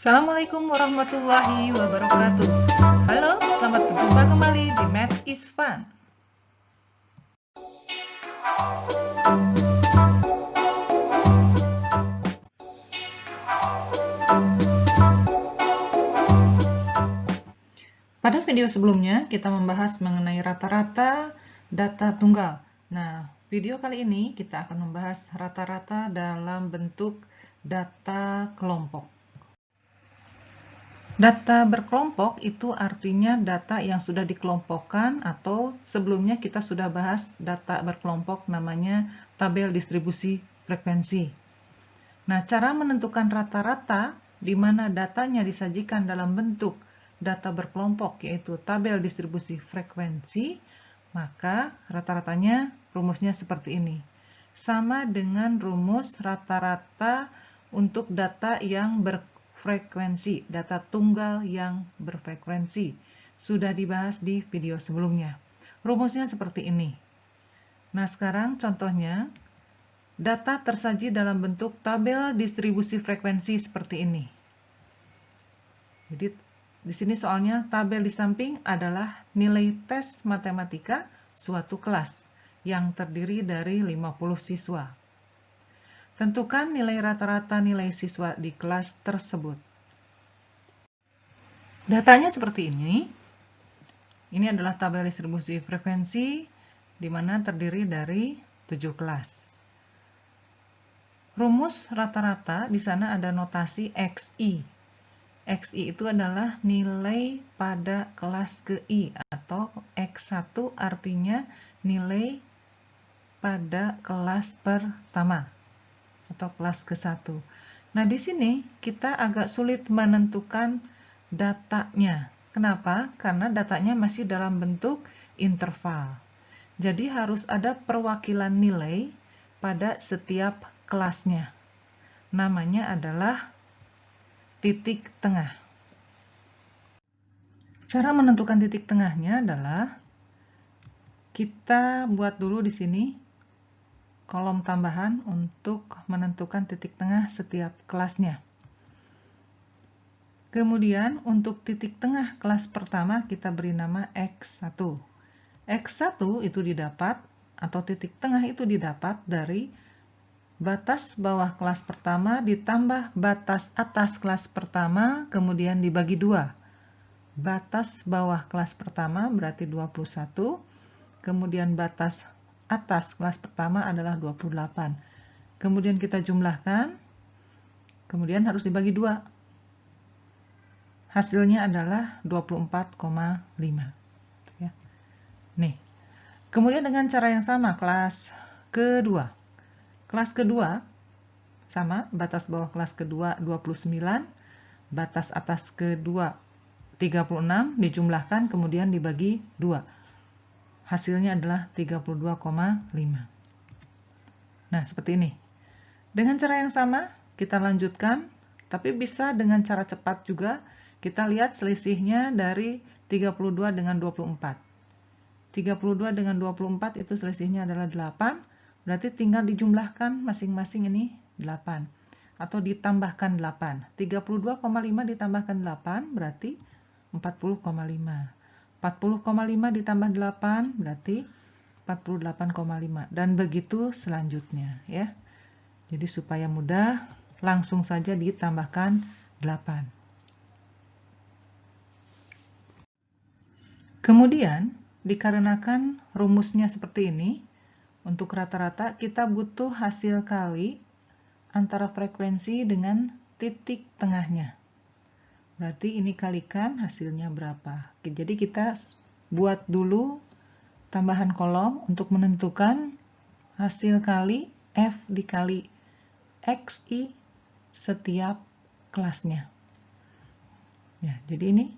Assalamualaikum warahmatullahi wabarakatuh. Halo, selamat berjumpa kembali di Math is Fun. Pada video sebelumnya, kita membahas mengenai rata-rata data tunggal. Nah, video kali ini kita akan membahas rata-rata dalam bentuk data kelompok. Data berkelompok itu artinya data yang sudah dikelompokkan atau sebelumnya kita sudah bahas data berkelompok namanya tabel distribusi frekuensi. Nah, cara menentukan rata-rata di mana datanya disajikan dalam bentuk data berkelompok yaitu tabel distribusi frekuensi, maka rata-ratanya rumusnya seperti ini. Sama dengan rumus rata-rata untuk data yang berfrekuensi, data tunggal yang berfrekuensi. Sudah dibahas di video sebelumnya. Rumusnya seperti ini. Nah, sekarang contohnya, data tersaji dalam bentuk tabel distribusi frekuensi seperti ini. Jadi, di sini soalnya tabel di samping adalah nilai tes matematika suatu kelas yang terdiri dari 50 siswa. Tentukan nilai rata-rata nilai siswa di kelas tersebut. Datanya seperti ini. Ini adalah tabel distribusi frekuensi di mana terdiri dari 7 kelas. Rumus rata-rata di sana ada notasi XI. XI itu adalah nilai pada kelas ke I atau X1 artinya nilai pada kelas pertama atau kelas ke-1. Nah, di sini kita agak sulit menentukan datanya. Kenapa? Karena datanya masih dalam bentuk interval. Jadi harus ada perwakilan nilai pada setiap kelasnya. Namanya adalah titik tengah. Cara menentukan titik tengahnya adalah kita buat dulu di sini kolom tambahan untuk menentukan titik tengah setiap kelasnya. Kemudian untuk titik tengah kelas pertama kita beri nama X1. X1 itu didapat atau titik tengah itu didapat dari batas bawah kelas pertama ditambah batas atas kelas pertama kemudian dibagi 2. Batas bawah kelas pertama berarti 21, kemudian batas atas kelas pertama adalah 28. Kemudian kita jumlahkan, kemudian harus dibagi 2. Hasilnya adalah 24,5. Ya. Nih. Kemudian dengan cara yang sama, kelas kedua. Kelas kedua, sama, batas bawah kelas kedua 29, batas atas kedua 36, dijumlahkan, kemudian dibagi 2. Hasilnya adalah 32,5. Nah, seperti ini. Dengan cara yang sama, kita lanjutkan, tapi bisa dengan cara cepat juga. Kita lihat selisihnya dari 32 dengan 24. 32 dengan 24 itu selisihnya adalah 8, berarti tinggal dijumlahkan masing-masing ini 8. Atau ditambahkan 8. 32,5 ditambahkan 8 berarti 40,5. 40,5 ditambah 8 berarti 48,5. Dan begitu selanjutnya ya. Jadi supaya mudah, langsung saja ditambahkan 8. Kemudian, dikarenakan rumusnya seperti ini, untuk rata-rata kita butuh hasil kali antara frekuensi dengan titik tengahnya. Berarti ini kalikan hasilnya berapa. Jadi kita buat dulu tambahan kolom untuk menentukan hasil kali F dikali XI setiap kelasnya. Ya, jadi ini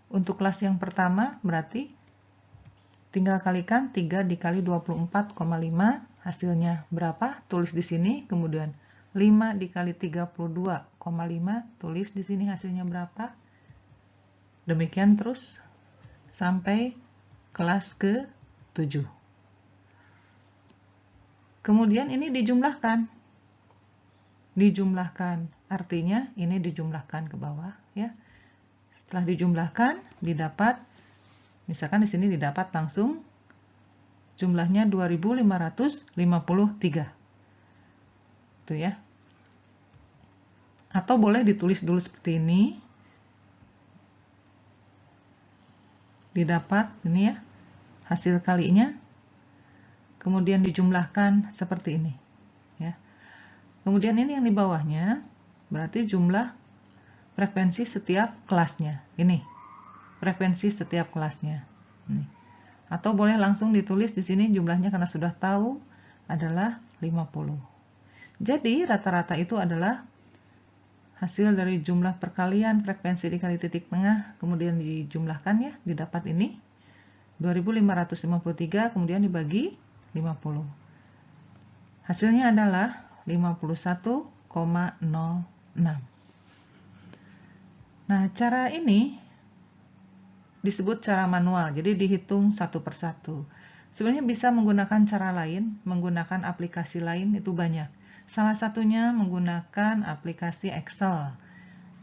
untuk kelas yang pertama berarti tinggal kalikan 3 dikali 24,5 hasilnya berapa? Tulis di sini. Kemudian 5 dikali 32,5 tulis di sini hasilnya berapa? Demikian terus sampai kelas ke-7. Kemudian ini dijumlahkan. dijumlahkan. Artinya ini dijumlahkan ke bawah ya. Setelah dijumlahkan didapat, misalkan di sini didapat langsung jumlahnya 2553. Tuh ya. Atau boleh ditulis dulu seperti ini. Didapat ini ya, hasil kalinya. Kemudian dijumlahkan seperti ini ya. Kemudian ini yang di bawahnya berarti jumlah frekuensi setiap kelasnya. Ini frekuensi setiap kelasnya. Ini. Atau boleh langsung ditulis di sini jumlahnya karena sudah tahu adalah 50. Jadi rata-rata itu adalah hasil dari jumlah perkalian frekuensi dikali titik tengah, kemudian dijumlahkan ya, didapat ini 2553, kemudian dibagi 50. Hasilnya adalah 51,06. Nah, cara ini disebut cara manual, jadi dihitung satu persatu. Sebenarnya bisa menggunakan cara lain, menggunakan aplikasi lain, itu banyak. Salah satunya menggunakan aplikasi Excel.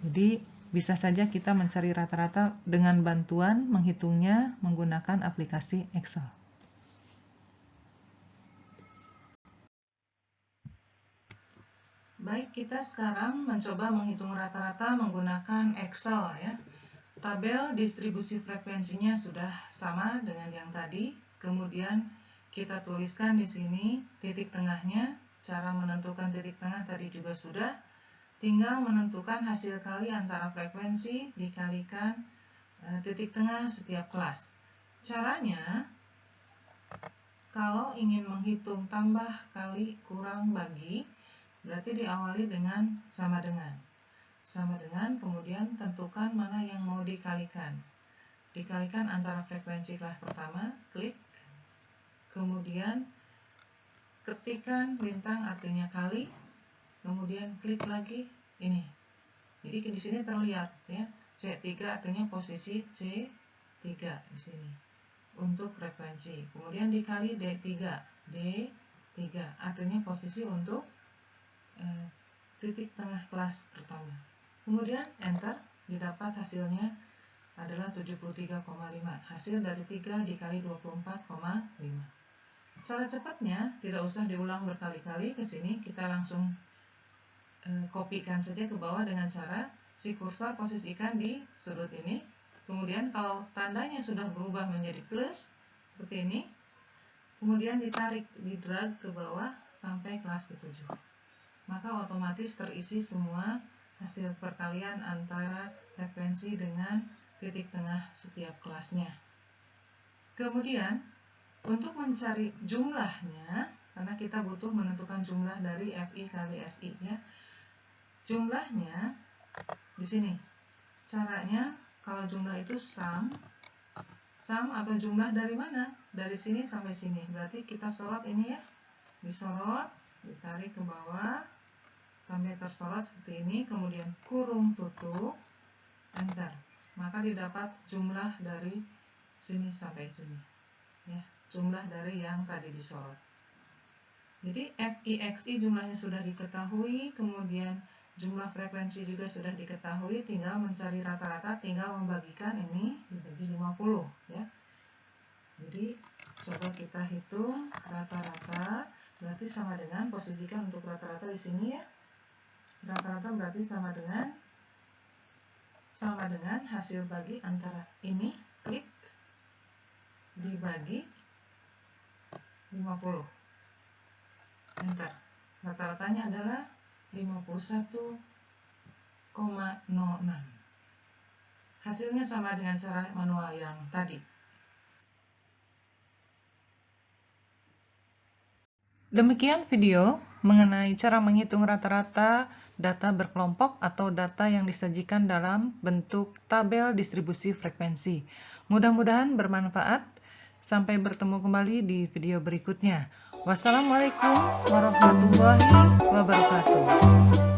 Jadi bisa saja kita mencari rata-rata dengan bantuan menghitungnya menggunakan aplikasi Excel. Baik, kita sekarang mencoba menghitung rata-rata menggunakan Excel ya. Tabel distribusi frekuensinya sudah sama dengan yang tadi. Kemudian kita tuliskan di sini titik tengahnya. Cara menentukan titik tengah tadi juga sudah. Tinggal menentukan hasil kali antara frekuensi dikalikan titik tengah setiap kelas. Caranya, kalau ingin menghitung tambah, kali, kurang, bagi, berarti diawali dengan sama dengan. Sama dengan, kemudian tentukan mana yang mau dikalikan. Dikalikan antara frekuensi kelas pertama, klik. Kemudian ketikkan bintang artinya kali, kemudian klik lagi ini. Jadi di sini terlihat ya, C3 artinya posisi C3 di sini untuk frekuensi. Kemudian dikali D3, D3 artinya posisi untuk titik tengah kelas pertama. Kemudian enter, didapat hasilnya adalah 73,5. Hasil dari 3 dikali 24,5. Cara cepatnya tidak usah diulang berkali-kali. Ke sini kita langsung kopikan saja ke bawah dengan cara si kursor posisikan di sudut ini. Kemudian kalau tandanya sudah berubah menjadi plus seperti ini, kemudian ditarik, di-drag ke bawah sampai kelas ke-7. Maka otomatis terisi semua hasil perkalian antara frekuensi dengan titik tengah setiap kelasnya. Kemudian untuk mencari jumlahnya, karena kita butuh menentukan jumlah dari FI kali SI ya. Jumlahnya di sini. Caranya kalau jumlah itu sum atau jumlah dari mana? Dari sini sampai sini. Berarti kita sorot ini ya. Disorot, ditarik ke bawah sampai tersorot seperti ini, kemudian kurung tutup, enter. Maka didapat jumlah dari sini sampai sini. Ya, jumlah dari yang tadi disorot. Jadi FI/XI jumlahnya sudah diketahui, kemudian jumlah frekuensi juga sudah diketahui, tinggal mencari rata-rata, tinggal membagikan ini dibagi 50 ya. Jadi coba kita hitung rata-rata, berarti sama dengan, posisikan untuk rata-rata di sini ya. Rata-rata berarti sama dengan hasil bagi antara ini, klik, dibagi 50. Enter. Rata-ratanya adalah 51,06. Hasilnya sama dengan cara manual yang tadi. Demikian video mengenai cara menghitung rata-rata data berkelompok atau data yang disajikan dalam bentuk tabel distribusi frekuensi. Mudah-mudahan bermanfaat. Sampai bertemu kembali di video berikutnya. Wassalamualaikum warahmatullahi wabarakatuh.